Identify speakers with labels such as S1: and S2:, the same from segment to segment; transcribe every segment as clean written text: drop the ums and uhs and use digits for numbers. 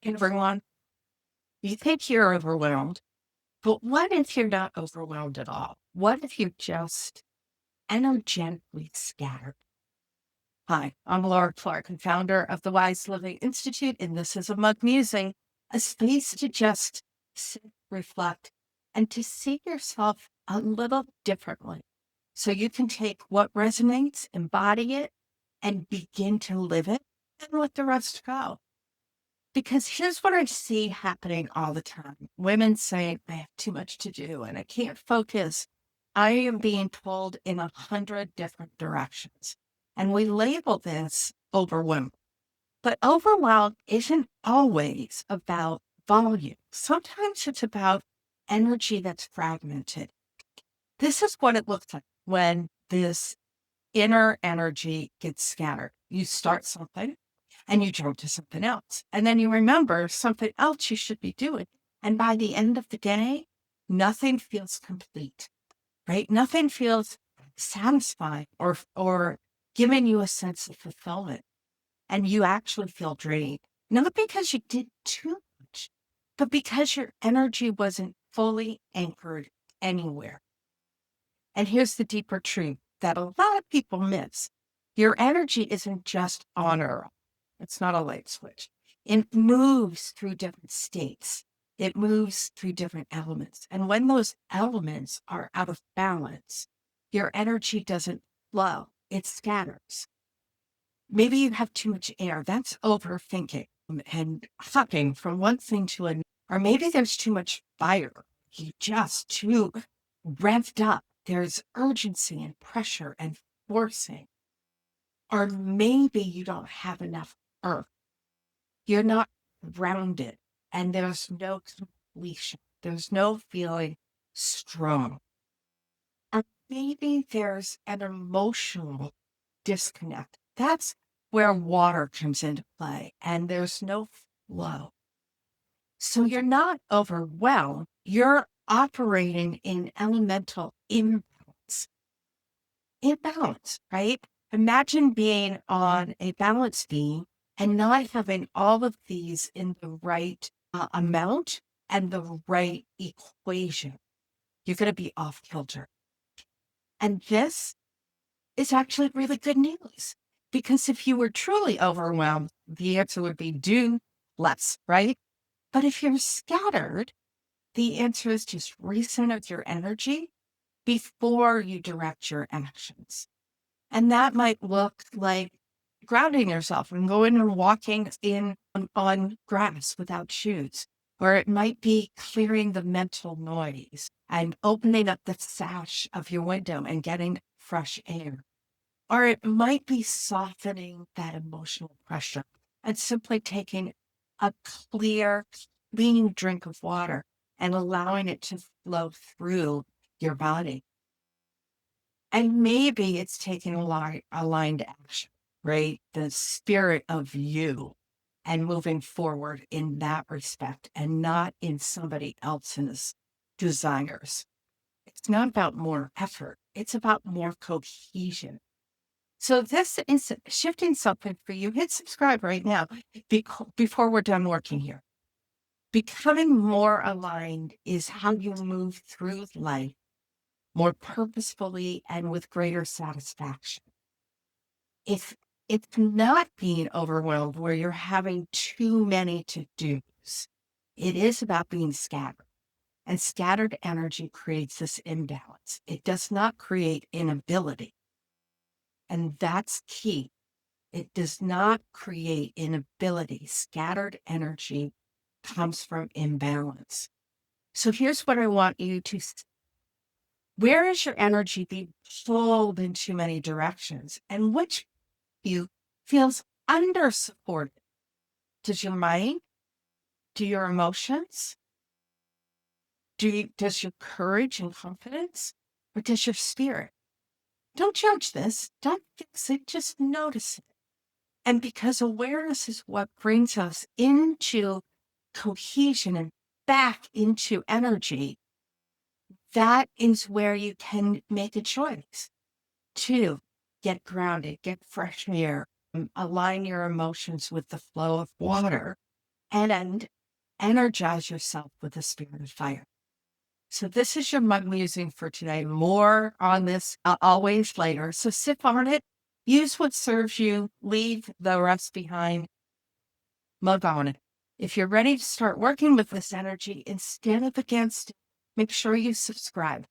S1: Everyone, you think you're overwhelmed, but what if you're not overwhelmed at all? What if you're just energetically scattered? Hi, I'm Laura Clark, and founder of the Wise Living Institute, and this is a Mug Musing, a space to just sit, reflect, and to see yourself a little differently. So you can take what resonates, embody it, and begin to live it, and let the rest go. Because here's what I see happening all the time. Women say, I have too much to do and I can't focus. I am being pulled in 100 different directions. And we label this overwhelm. But overwhelm isn't always about volume. Sometimes it's about energy that's fragmented. This is what it looks like when this inner energy gets scattered. You start something and you jump to something else. And then you remember something else you should be doing. And by the end of the day, nothing feels complete, right? Nothing feels satisfying or giving you a sense of fulfillment. And you actually feel drained, not because you did too much, but because your energy wasn't fully anchored anywhere. And here's the deeper truth that a lot of people miss. Your energy isn't just on or off. It's not a light switch. It moves through different states. It moves through different elements. And when those elements are out of balance, your energy doesn't flow. It scatters. Maybe you have too much air. That's overthinking and hopping from one thing to another. Or maybe there's too much fire. You just too revved up. There's urgency and pressure and forcing. Or maybe you don't have enough earth. You're not grounded and there's no completion. There's no feeling strong. Or maybe there's an emotional disconnect. That's where water comes into play and there's no flow. So you're not overwhelmed. You're operating in elemental imbalance. Imbalance, right? Imagine being on a balance beam and not having all of these in the right amount and the right equation. You're going to be off kilter. And this is actually really good news because if you were truly overwhelmed, the answer would be do less, right? But if you're scattered, the answer is just recenter your energy before you direct your actions. And that might look like grounding yourself and going and walking in on grass without shoes. Or it might be clearing the mental noise and opening up the sash of your window and getting fresh air. Or it might be softening that emotional pressure and simply taking a clear, clean drink of water and allowing it to flow through your body. And maybe it's taking aligned action, right? The spirit of you and moving forward in that respect and not in somebody else's desires. It's not about more effort. It's about more cohesion. So this is shifting something for you. Hit subscribe right now before we're done working here. Becoming more aligned is how you move through life more purposefully and with greater satisfaction. If it's not being overwhelmed where you're having too many to-dos, it is about being scattered. And scattered energy creates this imbalance. It does not create inability. And that's key. It does not create inability. Scattered energy comes from imbalance. So here's what I want you to see. Where is your energy being pulled in too many directions? And which you feels under supported? Does your mind? Do your emotions? Does your courage and confidence? Or does your spirit? Don't judge this. Don't fix it. Just notice it. And because awareness is what brings us into cohesion and back into energy, that is where you can make a choice to get grounded, get fresh air, align your emotions with the flow of water, and energize yourself with the spirit of fire. So this is your mug musing for today. More on this always later. So sip on it, use what serves you, leave the rest behind, mug on it. If you're ready to start working with this energy instead of against it, make sure you subscribe.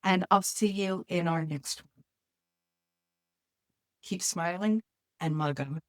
S1: And I'll see you in our next one. Keep smiling and mug on.